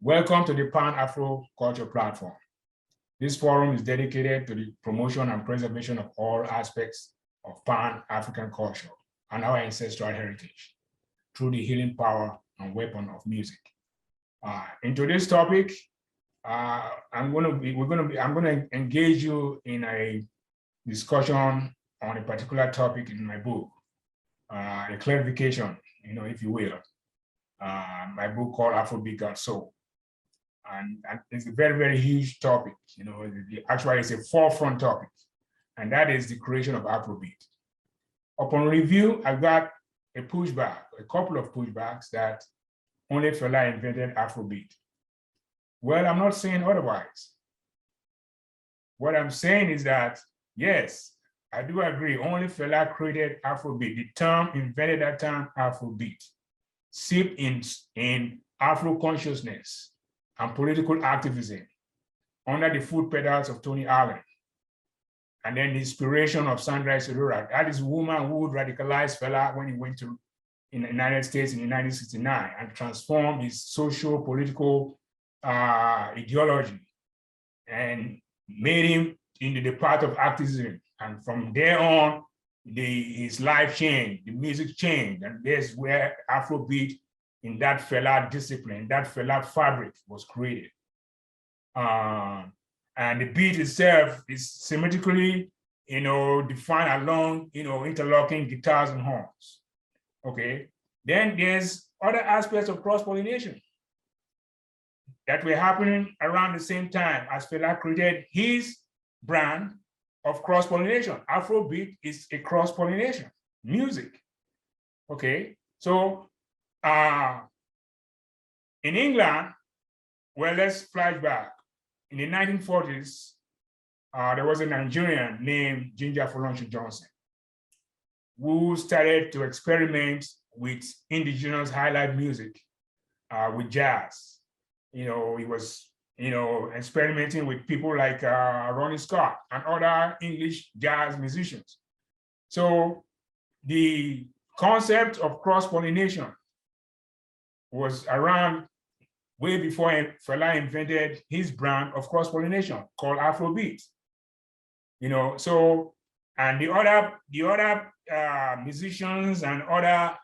Welcome to the Pan-Afro Culture Platform. This forum is dedicated to the promotion and preservation of all aspects of Pan-African culture and our ancestral heritage through the healing power and weapon of music. Into this topic, I'm going to engage you in a discussion on a particular topic in my book, a clarification, if you will. My book called Afrobeat Got Soul. And it's a very, very huge topic. Actually, it's a forefront topic, and that is the creation of Afrobeat. Upon review, I got a couple of pushbacks that only Fela invented Afrobeat. Well, I'm not saying otherwise. What I'm saying is that, yes, I do agree, only Fela created Afrobeat. The term, invented that term, Afrobeat, seeped in Afro consciousness and political activism under the foot pedals of Tony Allen. And then the inspiration of Sandra Isidora. That is a woman who would radicalize Fela when he went to in the United States in 1969 and transform his social political ideology and made him into the path of activism. And from there on, his life changed, the music changed, and there's where Afrobeat in that Fela discipline, that Fela fabric was created. And the beat itself is symmetrically, defined along, interlocking guitars and horns. Okay. Then there's other aspects of cross-pollination that were happening around the same time as Fela created his brand of cross-pollination. Afrobeat is a cross-pollination music. Okay. So in England, well, let's flash back. In the 1940s, there was a Nigerian named Ginger Folonshi Johnson who started to experiment with indigenous highlight music, with jazz. He was, experimenting with people like Ronnie Scott and other English jazz musicians. So the concept of cross-pollination was around way before Fela invented his brand of cross-pollination called Afrobeat. So, and the other musicians and other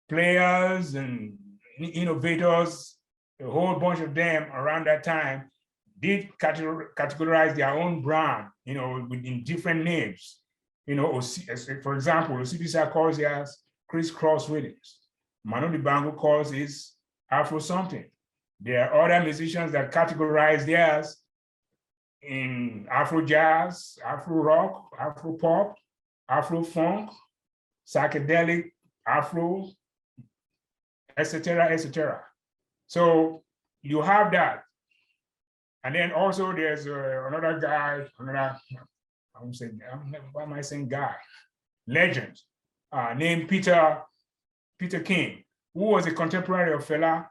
players and innovators, a whole bunch of them around that time did categorize their own brand, in different names. For example, Osibisa calls theirs crisscross rhythms. Manu Dibango calls his Afro something. There are other musicians that categorize theirs in Afro jazz, Afro rock, Afro pop, Afro funk, psychedelic, Afro, etc., etc. So you have that. And then also there's another guy, why am I saying guy? Legend, named Peter King, who was a contemporary of Fela,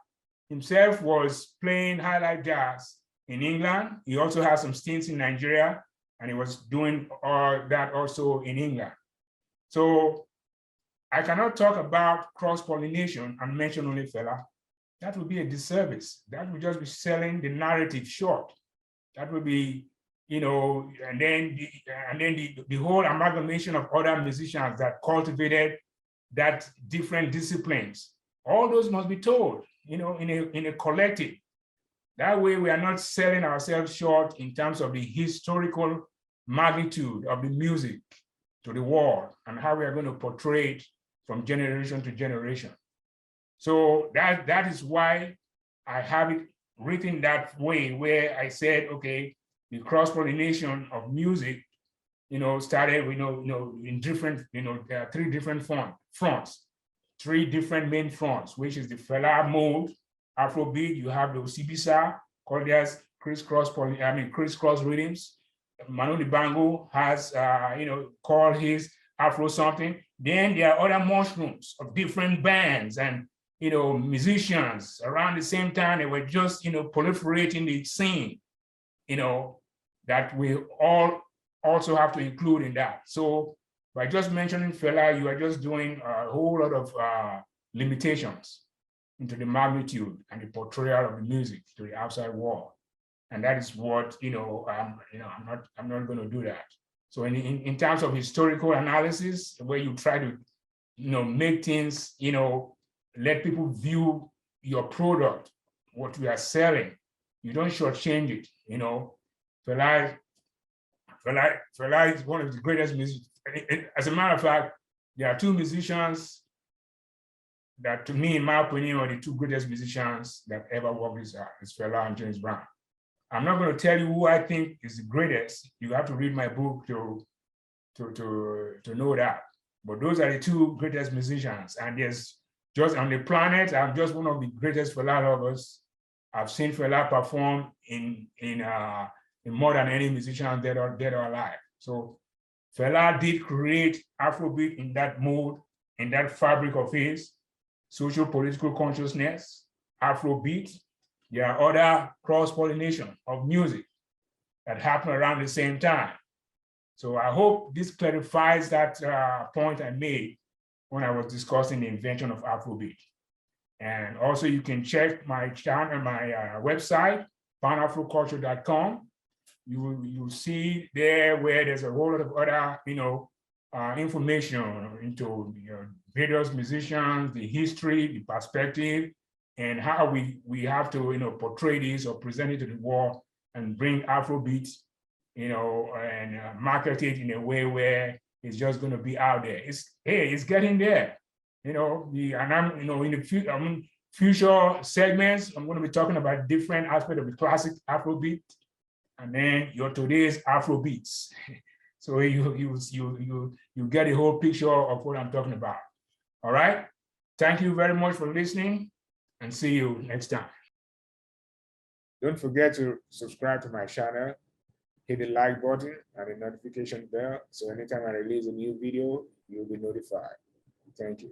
himself was playing highlight jazz in England. He also had some stints in Nigeria, and he was doing that also in England. So I cannot talk about cross-pollination and mention only Fela. That would be a disservice. That would just be selling the narrative short. That would be, and then the whole amalgamation of other musicians that cultivated that different disciplines. All those must be told, in a collective. That way we are not selling ourselves short in terms of the historical magnitude of the music to the world and how we are going to portray it from generation to generation. So that is why I have it written that way, where I said, okay, the cross-pollination of music, started, in different, there are three different fronts, three different main fronts, which is the Fela mode, Afrobeat. You have the Osibisa, called theirs crisscross rhythms. Manu Dibango has, called his Afro something. Then there are other mushrooms of different bands and, musicians around the same time. They were just, proliferating the scene, that we all also have to include in that. So by just mentioning Fela, you are just doing a whole lot of limitations. into the magnitude and the portrayal of the music to the outside world. And that is what, I'm not going to do that. So in terms of historical analysis, where you try to, make things, let people view your product, what we are selling, you don't shortchange it, Fela is one of the greatest musicians. As a matter of fact, there are two musicians that, to me, in my opinion, are the two greatest musicians that ever worked with Fela and James Brown. I'm not going to tell you who I think is the greatest. You have to read my book to know that. But those are the two greatest musicians. And there's just on the planet, I'm just one of the greatest Fela lovers. I've seen Fela perform in more than any musician dead or alive. So Fela did create Afrobeat in that mode, in that fabric of his social political consciousness, Afrobeat. There are other cross-pollination of music that happen around the same time. So I hope this clarifies that point I made when I was discussing the invention of Afrobeat. And also you can check my channel, my website, panafroculture.com. You'll see there where there's a whole lot of other, information into various musicians, the history, the perspective, and how we have to, portray this or present it to the world and bring Afrobeat, and market it in a way where it's just going to be out there. It's getting there, and I'm, in the future segments, I'm going to be talking about different aspects of the classic Afrobeat, and then your today's Afrobeats. So you get a whole picture of what I'm talking about. All right. Thank you very much for listening, and see you next time. Don't forget to subscribe to my channel, hit the like button and the notification bell, so anytime I release a new video, you'll be notified. Thank you.